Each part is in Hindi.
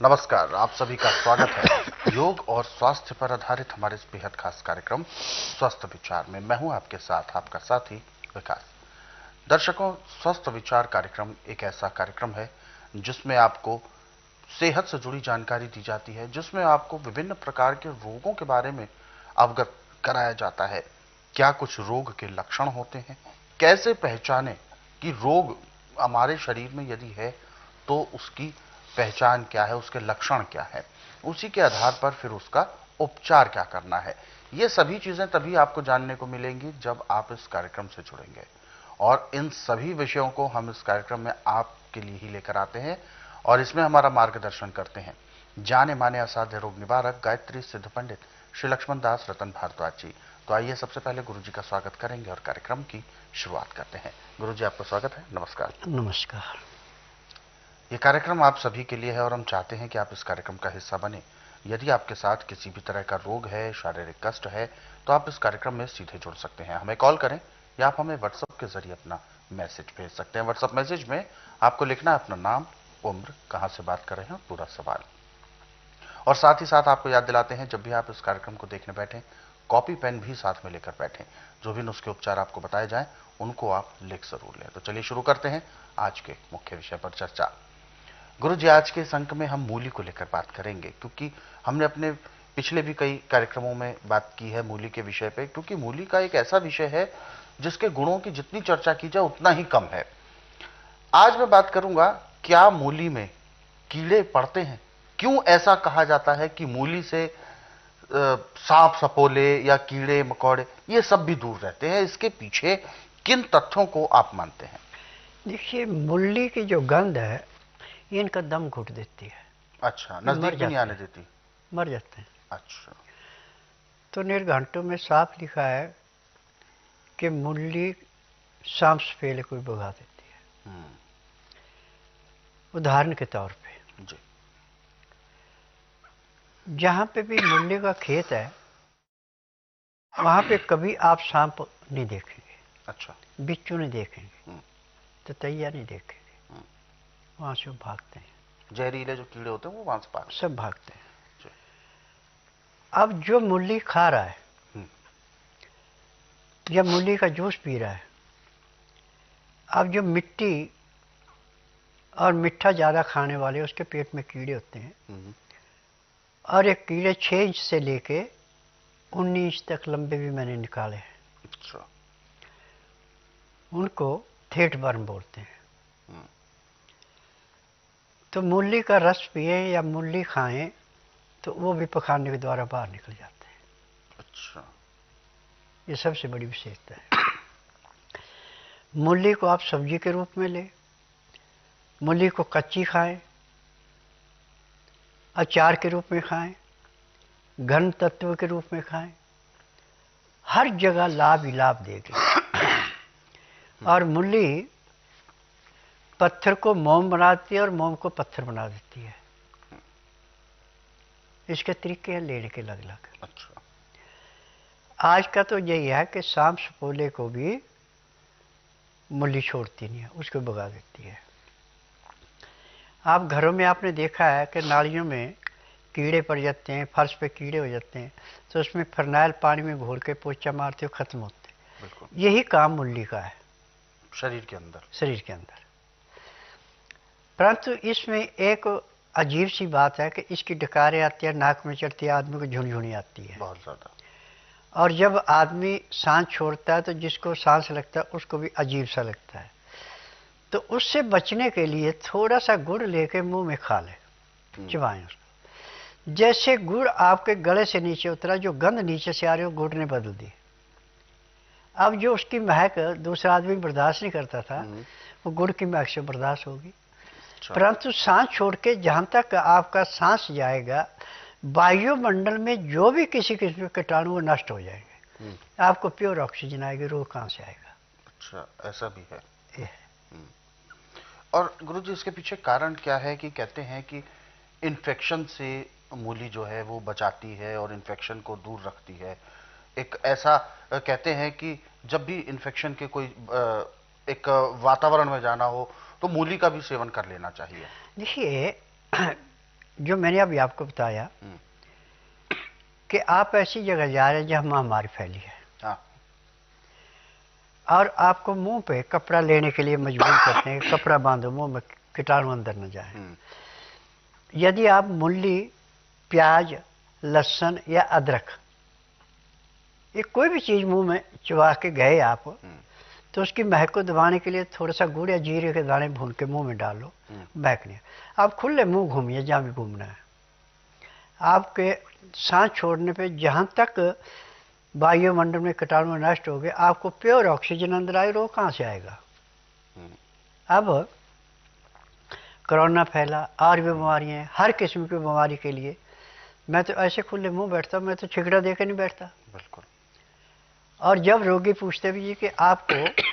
नमस्कार, आप सभी का स्वागत है योग और स्वास्थ्य पर आधारित हमारे इस बेहद खास कार्यक्रम स्वस्थ विचार में। मैं हूं आपके साथ आपका साथी विकास। दर्शकों, स्वस्थ विचार कार्यक्रम एक ऐसा कार्यक्रम है जिसमें आपको सेहत से जुड़ी जानकारी दी जाती है, जिसमें आपको विभिन्न प्रकार के रोगों के बारे में अवगत कराया जाता है। क्या कुछ रोग के लक्षण होते हैं, कैसे पहचानें कि रोग हमारे शरीर में यदि है तो उसकी पहचान क्या है, उसके लक्षण क्या है, उसी के आधार पर फिर उसका उपचार क्या करना है। ये सभी चीजें तभी आपको जानने को मिलेंगी जब आप इस कार्यक्रम से जुड़ेंगे। और इन सभी विषयों को हम इस कार्यक्रम में आपके लिए ही लेकर आते हैं और इसमें हमारा मार्गदर्शन करते हैं जाने माने असाध्य रोग निवारक गायत्री सिद्ध पंडित श्री लक्ष्मण दास रतन भारद्वाज जी। तो आइए सबसे पहले गुरु जी का स्वागत करेंगे और कार्यक्रम की शुरुआत करते हैं। गुरु जी, आपका स्वागत है। नमस्कार। नमस्कार। ये कार्यक्रम आप सभी के लिए है और हम चाहते हैं कि आप इस कार्यक्रम का हिस्सा बने। यदि आपके साथ किसी भी तरह का रोग है, शारीरिक कष्ट है, तो आप इस कार्यक्रम में सीधे जुड़ सकते हैं। हमें कॉल करें या आप हमें व्हाट्सएप के जरिए अपना मैसेज भेज सकते हैं। व्हाट्सएप मैसेज में आपको लिखना है अपना नाम, उम्र, कहां से बात कर रहे हैं और पूरा सवाल। और साथ ही साथ आपको याद दिलाते हैं, जब भी आप इस कार्यक्रम को देखने बैठें, कॉपी पेन भी साथ में लेकर बैठें। जो भी नुस्खे उपचार आपको बताए जाएं उनको आप लिख जरूर लें। तो चलिए शुरू करते हैं आज के मुख्य विषय पर चर्चा। गुरु जी, आज के इस अंक में हम मूली को लेकर बात करेंगे, क्योंकि हमने अपने पिछले भी कई कार्यक्रमों में बात की है मूली के विषय पे, क्योंकि मूली का एक ऐसा विषय है जिसके गुणों की जितनी चर्चा की जाए उतना ही कम है। आज मैं बात करूंगा, क्या मूली में कीड़े पड़ते हैं? क्यों ऐसा कहा जाता है कि मूली से सांप सपोले या कीड़े मकोड़े ये सब भी दूर रहते हैं? इसके पीछे किन तथ्यों को आप मानते हैं? देखिए, मूली की जो गंध है ये इनका दम घुट देती है। अच्छा, नजदीक भी नहीं आने देती? मर जाते हैं। अच्छा। तो निर्घंटों में साफ लिखा है कि मूली सांप सपेले को भगा देती है। उदाहरण के तौर पे जी। जहां पे भी मूली का खेत है वहां पे कभी आप सांप नहीं देखेंगे। अच्छा। बिच्छू नहीं देखेंगे, ततैया नहीं देखेंगे। वहां से वो भागते हैं। जहरीले जो कीड़े होते हैं वो वहां से भागते सब भागते हैं। अब जो मूली खा रहा है या मूली का जूस पी रहा है, अब जो मिट्टी और मिठा ज़्यादा खाने वाले उसके पेट में कीड़े होते हैं। और ये कीड़े 6 इंच से लेके 19 इंच तक लंबे भी मैंने निकाले हैं। अच्छा। उनको थेट वर्म बोलते हैं। तो मूली का रस पिए या मूली खाएं तो वो भी पखाने के द्वारा बाहर निकल जाते हैं। अच्छा। ये सबसे बड़ी विशेषता है। मूली को आप सब्जी के रूप में लें, मूली को कच्ची खाएं, अचार के रूप में खाएं, घन तत्व के रूप में खाएं, हर जगह लाभ ही लाभ देगी। और मूली पत्थर को मोम बनाती है और मोम को पत्थर बना देती है। इसके तरीके हैं लेने के अलग अलग। अच्छा। आज का तो यही है कि सांप सपोले को भी मूली छोड़ती नहीं है, उसको भगा देती है। आप घरों में आपने देखा है कि नालियों में कीड़े पड़ जाते हैं, फर्श पे कीड़े हो जाते हैं, तो उसमें फरनाइल पानी में घोल के पोछा मारते हो, खत्म होते हैं। यही काम मूली का है शरीर के अंदर। शरीर के अंदर। परंतु इसमें एक अजीब सी बात है कि इसकी डकारें आती है, नाक में चढ़ती है, आदमी को झुनझुनी आती है बहुत ज्यादा। और जब आदमी सांस छोड़ता है तो जिसको सांस लगता है उसको भी अजीब सा लगता है। तो उससे बचने के लिए थोड़ा सा गुड़ लेके मुंह में खा ले, चबाएं उसको। जैसे गुड़ आपके गले से नीचे उतरा, जो गंध नीचे से आ रही हो गुड़ ने बदल दी। अब जो उसकी महक दूसरा आदमी बर्दाश्त नहीं करता था, वो गुड़ की महक से बर्दाश्त होगी। परंतु सांस छोड़ के जहां तक आपका सांस जाएगा, वायुमंडल में जो भी किसी किस्म के कीटाणु वो नष्ट हो जाएंगे। आपको प्योर ऑक्सीजन आएगी, रोग कहां से आएगा? अच्छा, ऐसा भी है। ये और गुरुजी, इसके पीछे कारण क्या है कि कहते हैं कि इन्फेक्शन से मूली जो है वो बचाती है और इन्फेक्शन को दूर रखती है। एक ऐसा कहते हैं कि जब भी इन्फेक्शन के कोई एक वातावरण में जाना हो तो मूली का भी सेवन कर लेना चाहिए। देखिए, जो मैंने अभी आपको बताया कि आप ऐसी जगह जा रहे हैं जहां महामारी फैली है, हाँ। और आपको मुंह पे कपड़ा लेने के लिए मजबूर करते हैं, कपड़ा बांधो मुंह में कीटाणु अंदर न जाए। यदि आप मूली, प्याज, लहसुन या अदरक, ये कोई भी चीज मुंह में चबा के गए आप, तो उसकी महक को दबाने के लिए थोड़ा सा गुड़ या जीरे के दाने भून के मुंह में डालो, महकने। आप खुले मुंह घूमिए जहां भी घूमना है। आपके सांस छोड़ने पे जहां तक वायुमंडल में कीटाणु नष्ट हो गए, आपको प्योर ऑक्सीजन अंदर आए, वो कहां से आएगा? अब कोरोना फैला और भी बीमारियां हैं, हर किस्म की बीमारी के लिए मैं तो ऐसे खुले मुंह बैठता हूं, मैं तो छिकड़ा दे के नहीं बैठता। बिल्कुल। और जब रोगी पूछते भी कि आपको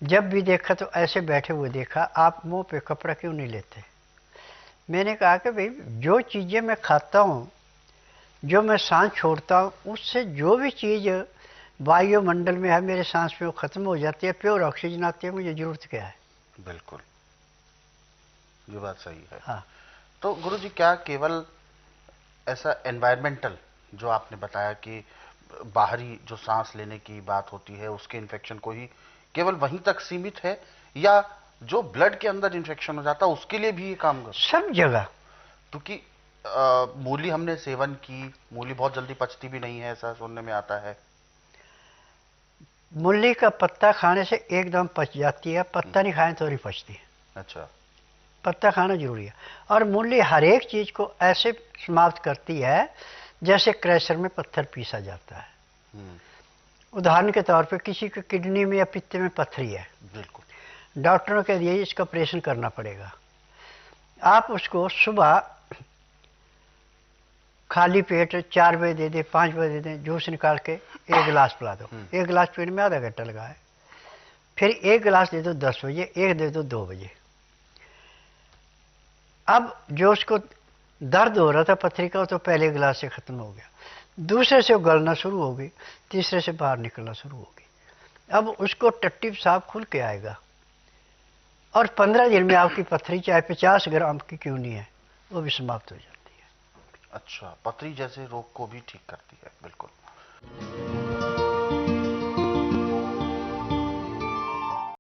जब भी देखा तो ऐसे बैठे हुए देखा, आप मुंह पे कपड़ा क्यों नहीं लेते? मैंने कहा कि भाई जो चीजें मैं खाता हूं, जो मैं सांस छोड़ता हूं, उससे जो भी चीज वायुमंडल में है मेरे सांस में वो खत्म हो जाती है, प्योर ऑक्सीजन आती है, मुझे जरूरत क्या है? बिल्कुल, ये बात सही है। हाँ। तो गुरुजी, क्या केवल ऐसा एनवायरमेंटल जो आपने बताया कि बाहरी जो सांस लेने की बात होती है उसके इन्फेक्शन को ही केवल वहीं तक सीमित है, या जो ब्लड के अंदर इन्फेक्शन हो जाता है उसके लिए भी ये काम कर? सब जगह। क्योंकि मूली हमने सेवन की, मूली बहुत जल्दी पचती भी नहीं है, ऐसा सुनने में आता है। मूली का पत्ता खाने से एकदम पच जाती है, पत्ता नहीं खाएं तो नहीं पचती है। अच्छा। पत्ता खाना जरूरी है। और मूली हर एक चीज को ऐसे समाप्त करती है जैसे क्रैशर में पत्थर पीसा जाता है। उदाहरण के तौर पे किसी के किडनी में या पित्त में पथरी है, बिल्कुल, डॉक्टरों के दिए इसका ऑपरेशन करना पड़ेगा। आप उसको सुबह खाली पेट 4 बजे दे दें, 5 बजे दे दें, जूस निकाल के 1 गिलास पिला दो। 1 गिलास पीने में आधा घंटा लगा है। फिर 1 गिलास दे दो 10 बजे, 1 दे दो 2 बजे। अब जो उसको दर्द हो रहा था पथरी का, तो पहले गिलास से खत्म हो गया, दूसरे से वो गलना शुरू हो गई, तीसरे से बाहर निकलना शुरू हो गई। अब उसको टट्टी पेशाब खुल के आएगा, और 15 दिन में आपकी पथरी चाहे 50 ग्राम की क्यों नहीं है, वो भी समाप्त हो जाती है। अच्छा, पथरी जैसे रोग को भी ठीक करती है। बिल्कुल।